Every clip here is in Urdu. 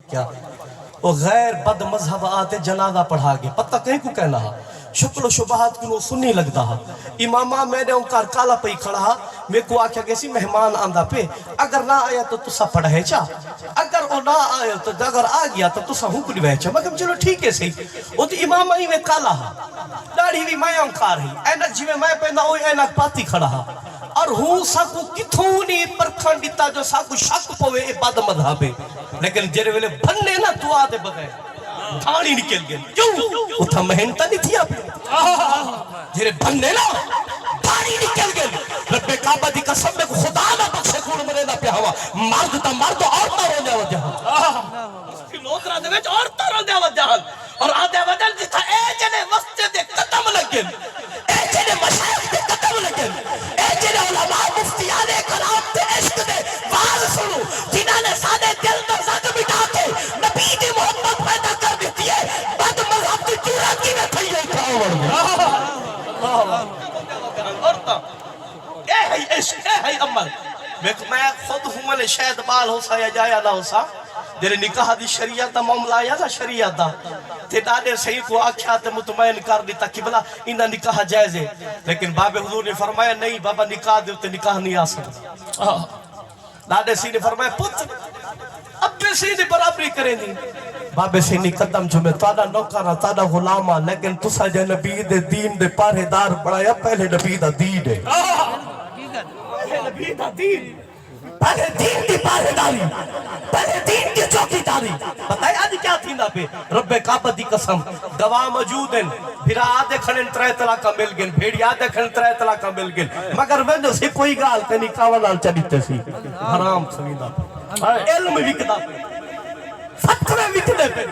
کیا وہ غیر بد مذہب آتے جنازہ پڑھا گے پتہ کہیں کو کہنا ہا شکل و شبہات کو سنی لگتا ہا امامہ میں نے انکار کالا پئی کھڑا ہا میں کو آکھا کیسی مہمان آندہ پہ اگر نہ آیا تو تسا پڑھے چا اگر وہ نہ آیا تو اگر آ گیا تو تسا ہنکڑی بہ چا مگر چلو ٹھیک ہے صحیح وہ تو امامہ ہی میں کالا ہا داڑھی بھی میں انکار ہی اینک جی میں پہنا ہوئی اینک پاتی کھڑا ہا اور ہوں ساکو کتھونی پرکھن دیتا جو ساکو شک پوے عباد مذہبے لیکن جیرے ویلے بننے نہ تو آدھے بغیر دھاڑی نکل گئے کیوں اتھا محنتہ نہیں تھی آپ جیرے بننے نہ دھاڑی نکل گئے رب کعبہ دی قسم میں خدا نہ بخشے کون مرے نہ پہ ہوا مرد تا مرد عورتہ رو جاوہ جہاں اس کی لوگ رہ دے ویچ عورتہ رو جاوہ جہاں اور آدھے وجل جتا اے جنے مسجد قدم لگن اے جنے مشاہد قدم لگن اے جنے علماء مفتیان کلام تے عشق دے باز سنو جنہاں نے سادے دل میں زد بٹھا کے نبی دی محمد پیدا کر دیتی ہے بد مذہب دی جورت کی میں تھئی ہے کھاور عورتہ اے ہے عشق اے ہے عمل میں خود ہوں میں شاید بال ہو سا یا جایا نہ ہو سا جیرے نکاح دی شریعت دا معاملہ آیا نا شریعت دا تے ڈاڈے صحیح کو آکھیا تے مطمئن کر دیتا کہ بلا انہا نکاح جائز ہے لیکن باب حضور نے فرمایا نہیں بابا نکاح دے تے نکاح نہیں آ سکتا ڈاڈے سی نے فرمایا پتر ابے سی نے برابری کریں دی بابے سی نے قدم جو میں تانا نوکارا تانا غلامہ لیکن تسا جے نبی دے دین دے پارے دار بڑھایا پہلے نبی دا دین ہے پہلے نبی دا دین پہلے دین دی پارے داری پہلے دین کی چوکی داری بتائے آج کیا تھی نا پہ رب کعبہ دی قسم گواہ موجود ہیں پھر آدھے کھڑن ترے طلاقہ مل گئن بھیڑی آدھے کھڑن ترے طلاقہ مل گئن مگر ویندو سے کوئی گال تنی کاولال چلیتے سی حرام سویدہ پہ علم وکدہ پہ فتوے وکدے پہ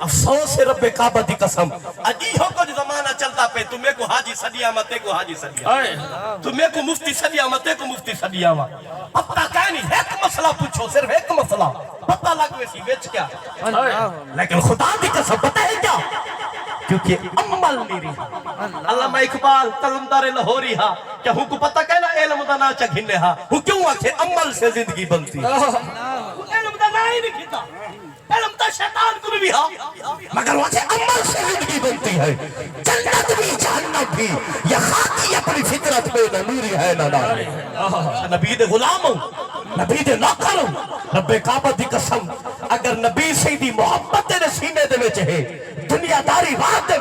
افسوس ہے رب کعبہ دی قسم اجی ہو کچھ زمانہ چلتا پہ تمہیں کو حاجی صدیہ متے کو حاجی صدیہ تمہیں کو مفتی صدیہ متے کو مفتی صدیہ پتہ کہنی ایک مسئلہ پوچھو صرف ایک مسئلہ پتہ لگوے سی ویچ کیا لیکن خدا دی قسم پتہ ہے کیا کیونکہ عمل میری علامہ اقبال قلمدار لاہوری ہاں کیا ہوں کو پتہ کہنا علم دا ناچا گھنے ہاں ہوں کیوں آکھے عمل سے زندگی بنتی علم دا نا ہی نہیں کھتا علم تا شیطان کو بھی ہاں مگر وہاں سے عمل سے زندگی بنتی ہے جنت بھی جہنم بھی یہ خاکی اپنی فطرت میں نہ نوری ہے نہ ناری نبی دے غلاموں نبی دے نوکروں رب کعبہ دی قسم اگر نبی سیدی محبت دے سینے دے وچ ہے دنیا داری بات دے